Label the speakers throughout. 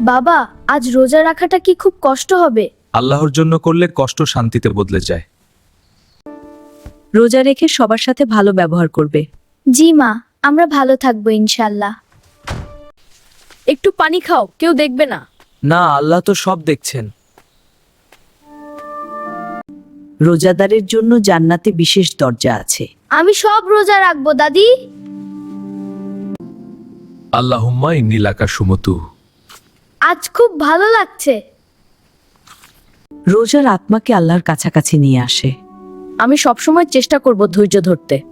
Speaker 1: বাবা, আজ রোজা রাখাটা কি খুব কষ্ট হবে?
Speaker 2: আল্লাহর জন্য করলে কষ্ট শান্তিতে বদলে যায়।
Speaker 3: রোজা রেখে সবার সাথে ভালো ব্যবহার করবে।
Speaker 1: জি মা, আমরা ভালো থাকবো ইনশাল্লাহ।
Speaker 3: একটু পানি খাও, কেউ দেখবে না।
Speaker 4: না, আল্লাহ তো সব দেখছেন।
Speaker 3: রোজাদারের জন্য জান্নাতে বিশেষ দরজা আছে।
Speaker 1: আমি সব রোজা রাখবো দাদি।
Speaker 2: আল্লাহুম্মা ইন্নী লাকা সুমতু।
Speaker 1: আজ খুব ভালো লাগছে।
Speaker 3: রোজার আত্মাকে আল্লাহর কাছাকাছি নিয়ে আসে। আমি সবসময় চেষ্টা করব ধৈর্য ধরতে।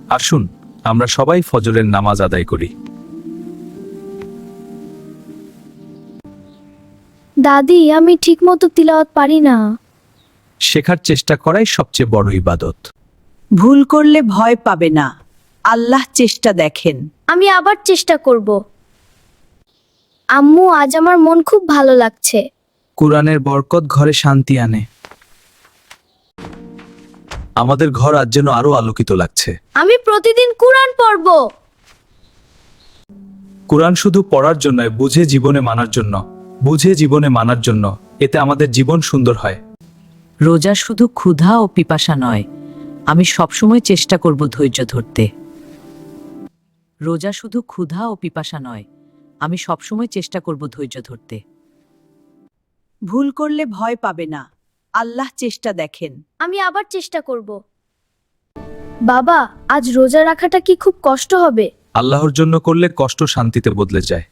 Speaker 2: আসুন আমরা সবাই ফজরের নামাজ আদায় করি।
Speaker 1: দাদি, আমি ঠিকমতো তিলাওয়াত পারি না।
Speaker 2: শেখার চেষ্টা করাই সবচেয়ে বড় ইবাদত।
Speaker 3: ভুল করলে ভয় পাবে না, আল্লাহ চেষ্টা দেখেন।
Speaker 1: আমি আবার চেষ্টা করব। আম্মু, আজ আমার মন খুব ভালো লাগছে।
Speaker 4: কোরআনের বরকত ঘরে শান্তি আনে।
Speaker 2: আমাদের ঘর আজ যেন আরো আলোকিত লাগছে।
Speaker 1: আমি প্রতিদিন কুরআন পড়ব।
Speaker 2: কোরআন শুধু পড়ার জন্য নয়, বুঝে জীবনে মানার জন্য। বুঝে জীবনে মানার জন্য, এতে আমাদের জীবন সুন্দর হয়।
Speaker 3: রোজা শুধু ক্ষুধা ও পিপাসা নয়, আমি সবসময় চেষ্টা করব ধৈর্য ধরতে। রোজা শুধু ক্ষুধা ও পিপাসা নয়, আমি সবসময় চেষ্টা করব ধৈর্য ধরতে। ভুল করলে ভয় পাবে না, আল্লাহ চেষ্টা দেখেন।
Speaker 1: আমি আবার চেষ্টা করব। বাবা, আজ রোজা রাখাটা কি খুব কষ্ট হবে?
Speaker 2: আল্লাহর জন্য করলে কষ্ট শান্তিতে বদলে যায়।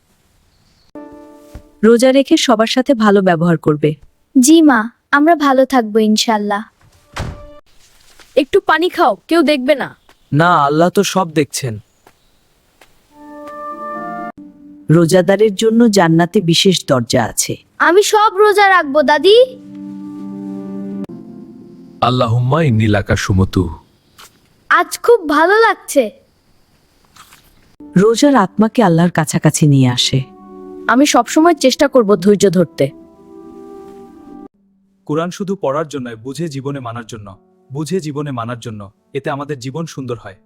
Speaker 3: রোজা রেখে সবার সাথে ভালো ব্যবহার করবে।
Speaker 1: জি মা, আমরা ভালো থাকবো ইনশাল্লাহ।
Speaker 3: একটু পানি খাও, কেউ দেখবে না।
Speaker 4: না, আল্লাহ তো সব দেখছেন।
Speaker 3: রোজাদারের জন্য জান্নাতে বিশেষ দরজা আছে।
Speaker 1: আমি সব রোজা রাখবো দাদি।
Speaker 2: আল্লাহুম্মা ইন্নী লাকা সুমতু।
Speaker 1: আজ খুব ভালো লাগছে।
Speaker 3: রোজার আত্মাকে আল্লাহর কাছাকাছি নিয়ে আসে। আমি সবসময় চেষ্টা করব ধৈর্য ধরতে।
Speaker 2: কোরআন শুধু পড়ার জন্য নয়, বুঝে জীবনে মানার জন্য। বুঝে জীবনে মানার জন্য, এতে আমাদের জীবন সুন্দর হয়।